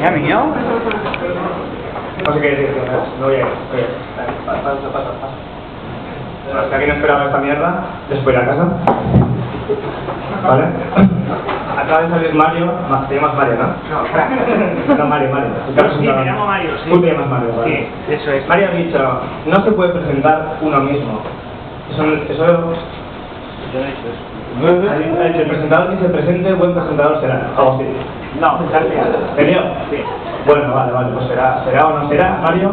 ¿Ya mío? No sé qué decir, no voy a ir. Pasa. Bueno, si alguien esperaba esta mierda, les voy a ir a casa. ¿Vale? Acaba de salir Mario, te llamas Mario, ¿no? No, Mario. Sí, me llamo Mario, sí. Tú te llamas Mario, ¿vale? Sí, eso es. Mario ha dicho, no se puede presentar uno mismo. Eso Yo no he dicho eso. ha dicho, el presentador que se presente, buen presentador será. Algo así. No, gracias. ¿Serio? Sí. Bueno, vale, pues será o no será, Mario,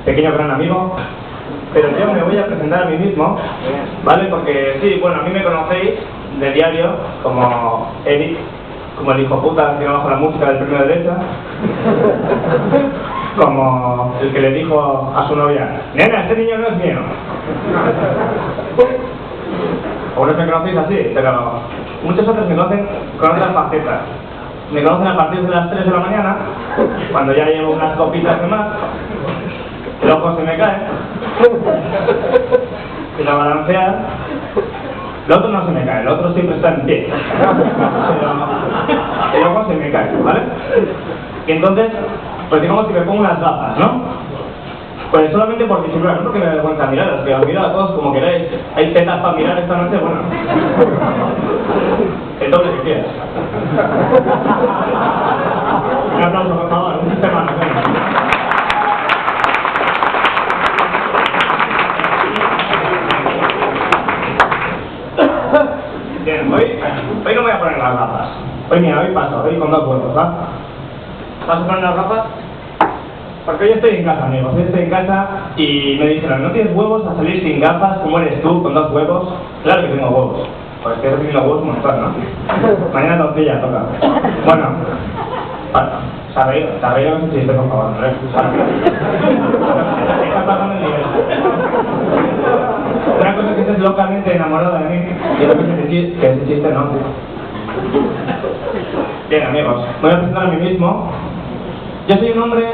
pequeño gran amigo. Pero yo me voy a presentar a mí mismo, ¿vale? Porque sí, bueno, a mí me conocéis de diario como Eric, como el hijo puta que no bajo la música del premio de derecha, como el que le dijo a su novia, nena, este niño no es mío. Algunos me conocéis así, pero muchos otros me conocen con otras facetas. Me conocen a partir de las 3 de la mañana, cuando ya llevo unas copitas de más, el ojo se me cae, y la balancea. El otro no se me cae, el otro siempre está en pie. Pero el ojo se me cae, ¿vale? Y entonces, pues digamos que me pongo unas gafas, ¿no? Pues solamente por disimular, no porque me da vergüenza miraros, que os mirad a todos como queráis. Hay tetas para mirar esta noche, bueno. El doble que quieras. Un aplauso, por favor, un sistema. Bien, hoy no me voy a poner las gafas. Hoy paso, hoy con 2 huevos, ¿va? ¿Vas a poner las gafas? Porque hoy estoy en casa, amigos, hoy estoy en casa y me dijeron, ¿no tienes huevos a salir sin gafas? ¿Cómo eres tú con 2 huevos? Claro que tengo huevos. Pues que he recibido huevos un montón, ¿no? Mañana tortilla, toca. Bueno, se ha reído con ese chiste, por favor, ¿no? Está pasando el nivel. Una cosa es que estés locamente enamorado de mí y otra cosa es que ese chiste no. Bien, amigos, me voy a presentar a mí mismo. Yo soy un hombre,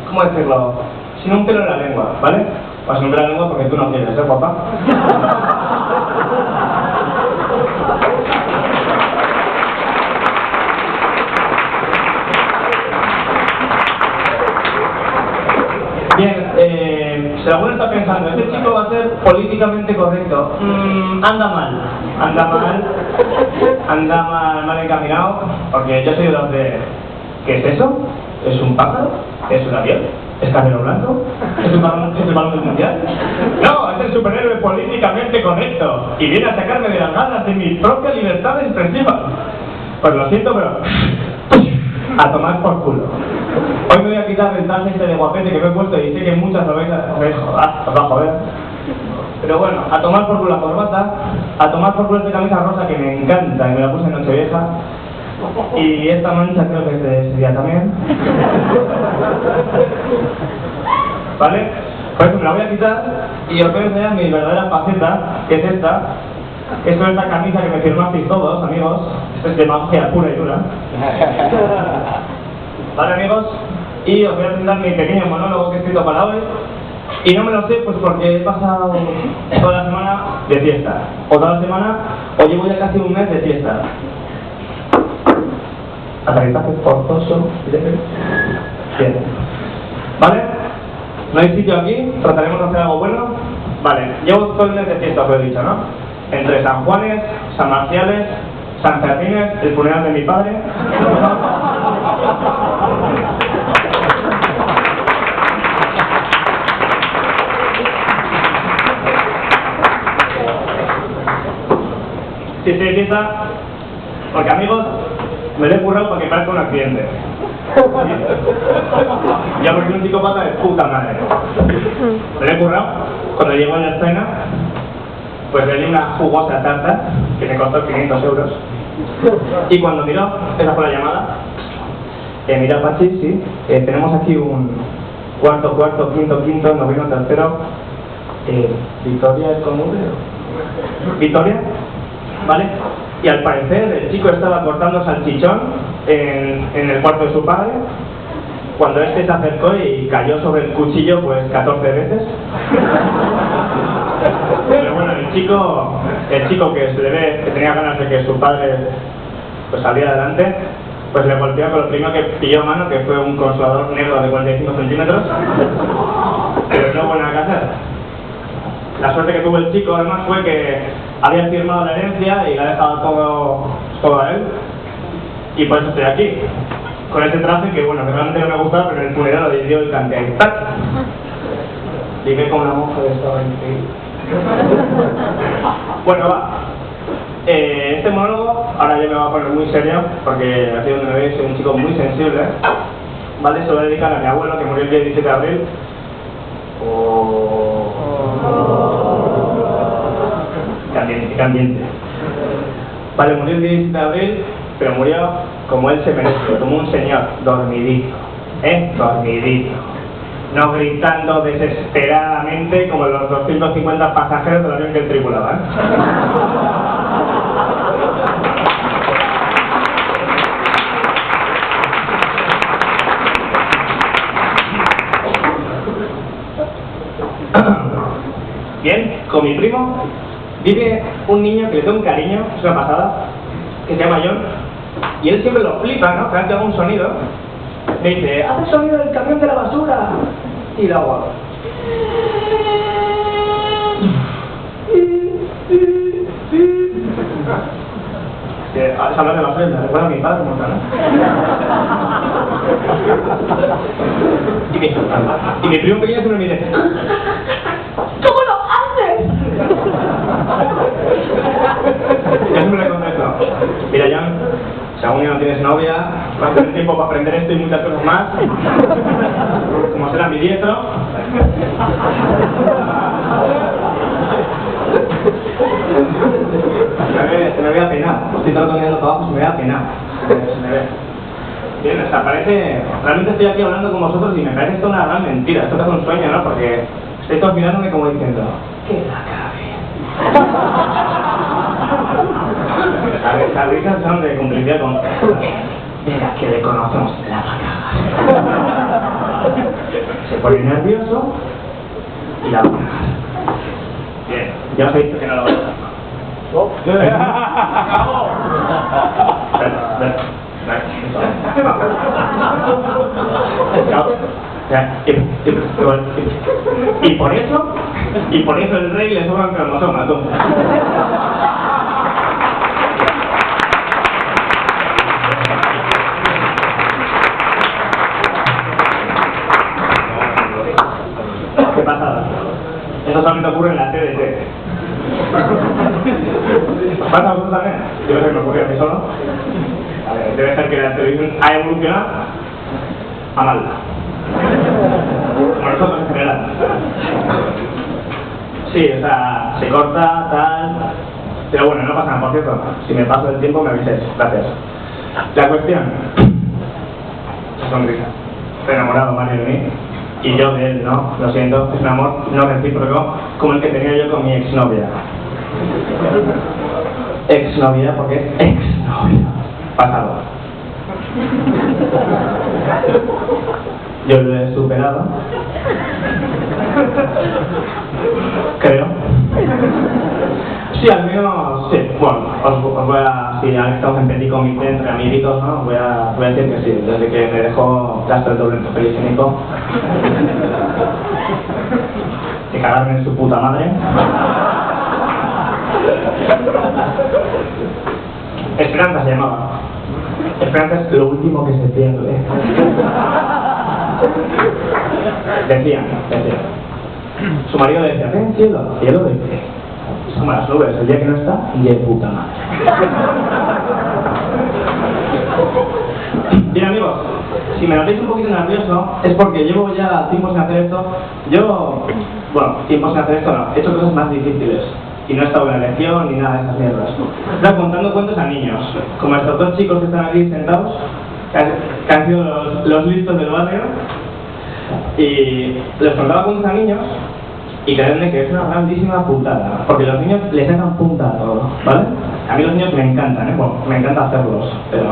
¿cómo decirlo? Sin un pelo en la lengua, ¿vale? Pues sin un pelo en la lengua porque tú no quieres, ¿eh, papá? Bien, si alguno está pensando, este chico va a ser políticamente correcto, anda mal encaminado, porque yo soy de los de, ¿qué es eso? ¿Es un pájaro? ¿Es un avión? ¿Es Carrero Blanco? ¿Es el balón del mundial? No, es el superhéroe políticamente correcto y viene a sacarme de las ganas de mi propia libertad expresiva. Pues lo siento, pero a tomar por culo. Hoy me voy a quitar el traje este de guapete que me he puesto y sé que muchas lo vais a joder. Pero bueno, a tomar por culo la corbata, a tomar por culo esta camisa rosa que me encanta y me la puse en Nochevieja. Y esta mancha creo que es de ese día también. ¿Vale? Por eso me la voy a quitar y os voy a enseñar mi verdadera faceta, que es esta. Esto es esta camisa que me firmasteis todos, amigos. Esto es de magia pura y dura. ¿Vale, amigos? Y os voy a presentar mi pequeño monólogo que he escrito para hoy. Y no me lo sé pues porque he pasado toda la semana de fiesta. O toda la semana, o llevo ya casi un mes de fiesta. Aterrizaje forzoso. Bien. ¿Vale? ¿No hay sitio aquí? ¿Trataremos de hacer algo bueno? Vale, llevo todo el mes de fiesta, os lo he dicho, ¿no? Entre San Juanes, San Marciales, San Fermines, el funeral de mi padre. Sí, fiesta, porque amigos, me lo he currado para que parezca un accidente. Ya porque un psicópata de puta madre. Me lo he currado, cuando llegó en la escena, pues le di una jugosa tarta que me costó 500 euros. Y cuando miró, esa fue la llamada. Mira, Pachi, sí, tenemos aquí un cuarto, quinto, noveno, tercero. ¿Victoria es con V? ¿Victoria? ¿Vale? Y al parecer el chico estaba cortando salchichón en el cuarto de su padre cuando este se acercó y cayó sobre el cuchillo pues 14 veces. Pero bueno, el chico que se le ve que tenía ganas de que su padre pues saliera adelante, pues le golpeó con lo primero que pilló a mano, que fue un consolador negro de 45 centímetros, pero no buena que hacer. La suerte que tuvo el chico, además, fue que había firmado la herencia y le ha dejado todo a él, y por eso estoy aquí, con ese traje que, bueno, que realmente no me gustaba, pero en el funeral lo dio y canté ahí, ¡tac! Dime con la monja de esta increíble. Bueno, va. Este monólogo, ahora yo me voy a poner muy serio, porque aquí donde me veis soy un chico muy sensible, ¿vale? Se lo voy a dedicar a mi abuelo, que murió el día 17 de abril. Qué ambiente. Vale, murió el día 17 de abril, pero murió como él se merece, como un señor, dormidito, dormidito. No gritando desesperadamente como los 250 pasajeros del avión que él tripulaba, Bien, con mi primo vive un niño que le tengo un cariño, es una pasada, que se llama John, y él siempre lo flipa, ¿no? Cada vez que hago un sonido, me dice, haz el sonido del camión de la basura, y lo hago. Es hablar de basura, me recuerda a mi padre como tal, y mi primo pequeño siempre me dice, ¿cómo lo haces? Yo siempre le contesto, mira Jan, si aún ya no tienes novia, vas a tener tiempo para aprender esto y muchas cosas más, como será mi diestro. Se me ve apenado, estoy tratando de los trabajos, se me ve apenado, se me ve. Bien, o sea, parece, realmente estoy aquí hablando con vosotros y me parece esto una gran mentira, esto es un sueño, ¿no? Porque estoy todos mirándome como diciendo, que la cabe. Las risas son de complicidad con, mira que le conocemos, la va a cagar. Se pone nervioso y la va a cagar. Bien, ya os he dicho que no lo voy a hacer. Y por eso el rey le sobran cromosomas. ¿Qué pasada? Eso solamente ocurre en la TDT. ¿Pasa a vosotros también? Yo no sé qué me ocurrió a mí solo. A ver, debe ser que la televisión ha evolucionado a mal. Como nosotros en general. Sí, o sea, se corta, tal. Pero bueno, no pasa nada, por cierto. Si me paso el tiempo me aviséis. Gracias. La cuestión. Sonrisa. Estoy enamorado, Mario, de mí. Y yo de él, ¿no? Lo siento, es un amor no recíproco como el que tenía yo con mi exnovia. Exnovia, porque es exnovia. Pasado. Yo lo he superado. Creo. Sí, al menos, sí. Bueno, os voy a, si estamos en petit comité entre amiguitos, ¿no? Voy a decir que sí, desde que me dejó gasto el doble en papel higiénico. De cagarme en su puta madre. Esperanza se llamaba. Esperanza es lo último que se pierde. Decía. Su marido le decía, ven cielo, y él lo dice. Es como las nubes, el día que no está, y de puta madre. Bien amigos, si me notáis un poquito nervioso, es porque llevo ya tiempo sin hacer esto. Tiempo sin hacer esto no, he hecho cosas más difíciles. Y no he estado en la lección ni nada de esas mierdas. Estaba contando cuentos a niños, como estos dos chicos que están aquí sentados, que han sido los listos del barrio, y les contaba cuentos a niños, y creedme que es una grandísima putada, porque los niños les sacan punta a todo, ¿vale? A mí los niños me encantan, ¿eh? Bueno, me encanta hacerlos, pero...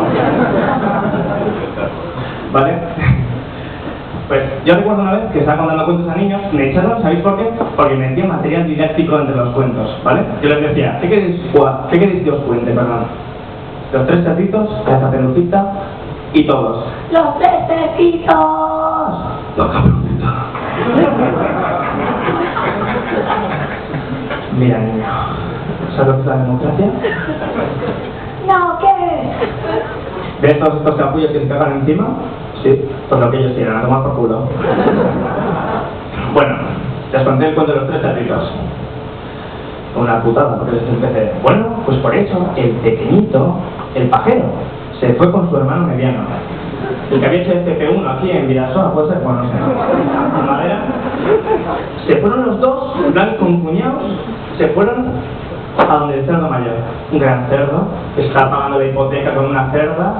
¿Vale? Pues yo recuerdo una vez que estaba contando cuentos a niños, me echaron, ¿sabéis por qué? Porque me metían material didáctico entre los cuentos, ¿vale? Yo les decía, ¿qué queréis que os cuente, perdón? Los tres cerditos, la caperucita Y todos, ¡los pececitos! La cabroneta. Mira, niño, ¿sabes lo que es la democracia? No, ¿qué? ¿Ves todos estos capullos que se cagan encima? Sí, pues lo que ellos quieren, a tomar por culo. Bueno, les conté el cuento de los 3 cerditos. Una putada, porque les empecé. Bueno, pues por eso, el pequeñito, el pajero, se fue con su hermano mediano. El que había hecho FP1 aquí en Vidasoa, puede ser, bueno, no sé, ¿no? En Madera. Se fueron los dos, en plan con cuñados, se fueron a donde el cerdo mayor. Un gran cerdo, que estaba pagando la hipoteca con una cerda,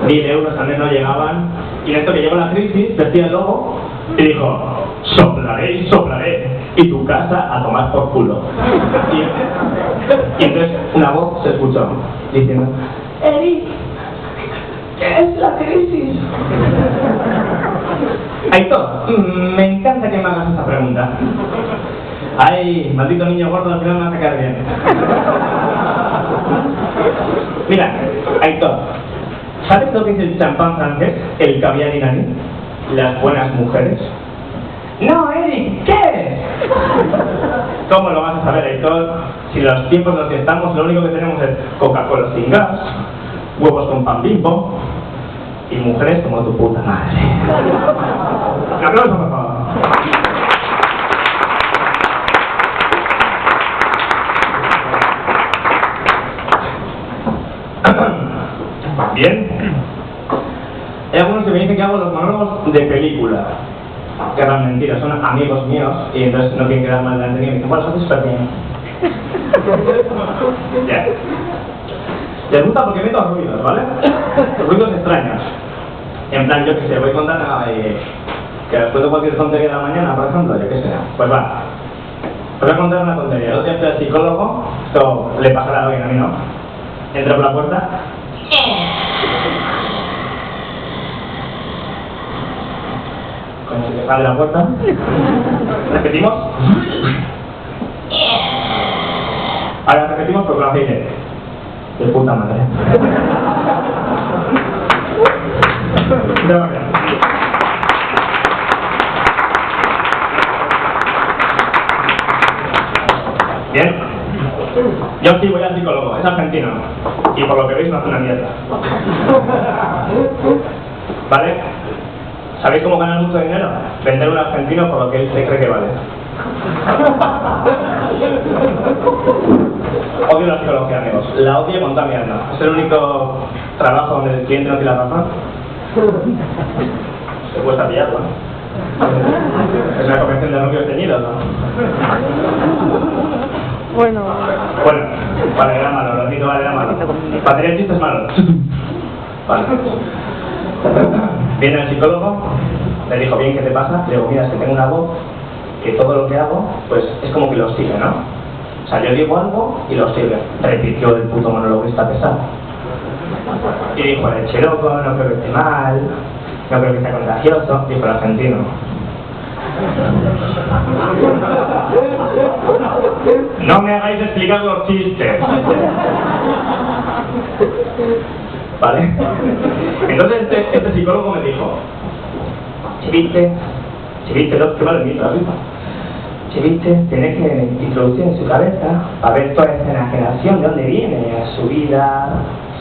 1000 euros también no llegaban. Y en esto que llegó la crisis, vestía el lobo y dijo: soplaré y soplaré, y tu casa a tomar por culo. Y entonces una voz se escuchó diciendo: Eric, ¿qué es la crisis? Aitor, me encanta que me hagas esta pregunta. Ay, maldito niño gordo, al final me va a sacar bien. Mira, Aitor, ¿sabes lo que es el champán francés, el caviar iraní, las buenas mujeres? No, Eric, ¿qué? ¿Cómo lo vas a saber, Aitor? Si los tiempos en los que estamos, lo único que tenemos es Coca-Cola sin gas, huevos con pan Bimbo y mujeres como tu puta madre. Un aplauso, por favor. Bien. Hay algunos que me dicen que hago los monólogos de película, que eran mentiras, son amigos míos y entonces no quieren quedar mal delante de mí. Me dicen: bueno, haces súper bien. Ya. Les gusta porque meto ruidos, ¿vale? Ruidos extraños. En plan, yo que sé, voy contando que les cuento cualquier tontería de la mañana, por ejemplo, yo que sé. Pues va. Os voy a contar una tontería. El otro día fui al psicólogo, esto le pasará a alguien, a mí no. Entro por la puerta. Coño, se sale la puerta. Repetimos. Ahora repetimos porque lo hacéis de puta madre. Bien. Yo sí voy al psicólogo, es argentino. Y por lo que veis no hace una mierda. ¿Vale? ¿Sabéis cómo ganar mucho dinero? Vender un argentino por lo que él se cree que vale. Odio la psicología, amigos. La odio con toda mi alma. Es el único trabajo donde el cliente no tiene la razón. Se cuesta pillarlo, ¿no? Es una convención de novios teñidos, ¿no? Bueno, vale, era malo, lo admito, vale, era malo. Para tener chistes malos. Vale. Viene el psicólogo, le dijo: bien, ¿qué te pasa? Le digo: mira, es que tengo una voz que todo lo que hago, pues es como que lo sigue, ¿no? O sea, yo digo algo y lo sigue. Repitió el puto monologuista pesado. Y dijo: leche loco, no creo que esté mal, no creo que sea contagioso. Dijo el argentino: no me hagáis explicar los chistes. ¿Vale? Entonces este psicólogo me dijo: Chiviste, qué mal mito, ¿has visto? Chiviste, tiene que introducir en su cabeza a ver toda esta generación de dónde viene, su vida,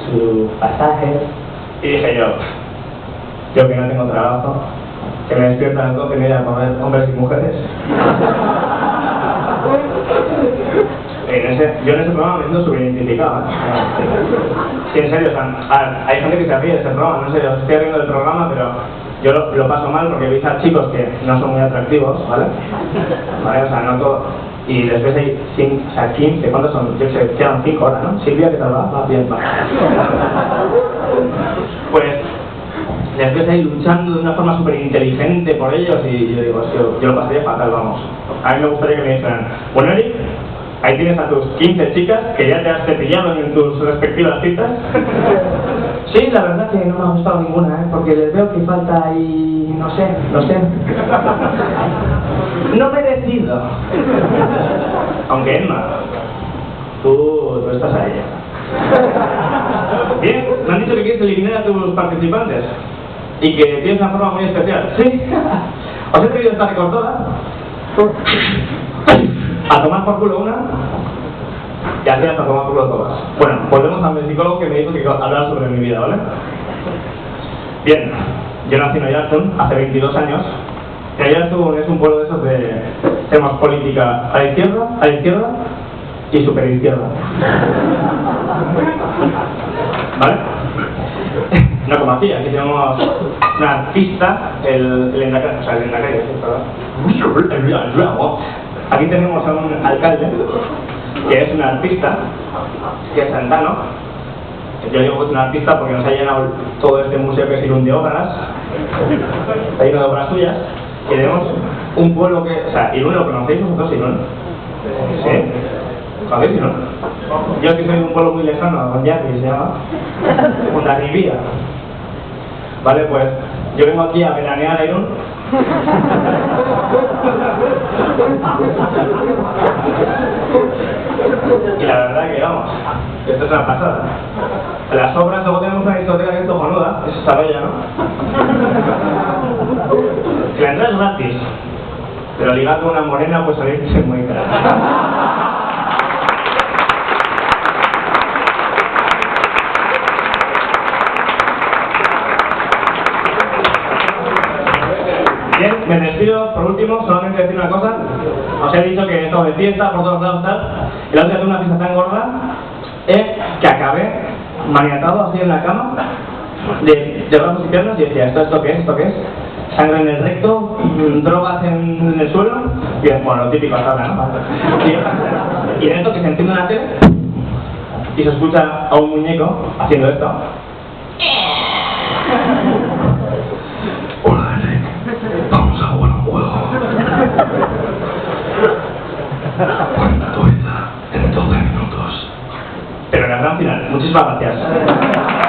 su pasaje. Y dije yo que no tengo trabajo, que me despierto a las 12 y media a comer hombres y mujeres. Yo en ese programa me siento súper identificado, ¿eh? Sí, en serio, o sea, hay gente que se ríe de ese programa, no sé, os estoy riendo del programa, pero yo lo paso mal porque veis a chicos que no son muy atractivos, ¿vale? O sea, no todo. Y les ves ahí 15, ¿cuántos son? Yo sé, quedan 5 horas, ¿no? Silvia, ¿qué tal va? Va bien, va. Pues les ves ahí luchando de una forma súper inteligente por ellos y yo digo: yo lo pasaría fatal, vamos. A mí me gustaría que me dijeran: bueno, Eric, ahí tienes a tus 15 chicas que ya te has cepillado en tus respectivas citas. Sí, la verdad que no me ha gustado ninguna, porque les veo que falta ahí, no sé. No me decido. Aunque Emma, tú estás a ella. Bien, me han dicho que quieres quieres eliminar a tus participantes y que tienes una forma muy especial. ¿Sí? ¿Os he traído esta recordada? A tomar por culo una y así hasta tomar por culo todas. Bueno, volvemos a mi psicólogo que me dijo que hablar sobre mi vida, ¿vale? Bien, yo nací en Oyarzun hace 22 años. Y Oyarzun es un pueblo de esos de tenemos política a la izquierda y superizquierda. ¿Vale? No como aquí tenemos una artista, el Endacari, o sea, el Endacari, ¿verdad? Aquí tenemos a un alcalde que es un artista, que es Santano. Yo digo que es un artista porque nos ha llenado todo este museo que es Irún de obras, está lleno de obras suyas. Y tenemos un pueblo que, o sea, Irún, ¿lo conocéis vosotros, Irún? ¿Sí? ¿Conocéis Irún? Yo que soy de un pueblo muy lejano, Doñarri se llama, Hondarribía. Vale, pues yo vengo aquí a veranear a Irún. Y la verdad que vamos, esto es una pasada. Las obras, luego tenemos una discoteca que es cojonuda, eso se arrolla, ¿no? Que la entrada es gratis, pero ligar con una morena pues sabéis que es muy cara. Bien, me despido. Por último, solamente decir una cosa. Os he dicho que esto de fiesta por todos lados tal, y la otra vez una fiesta tan gorda que acabé maniatado así en la cama de brazos y piernas y decía, ¿esto qué es? ¿Esto qué es? Sangre en el recto, drogas en el suelo, y bueno, lo típico hasta ahora, ¿no? Y en esto que se enciende una tele y se escucha a un muñeco haciendo esto. Hola, Ellen. Vamos a jugar un juego. Cuenta tu vida en 12 minutos. Pero en la gran final. Muchísimas gracias.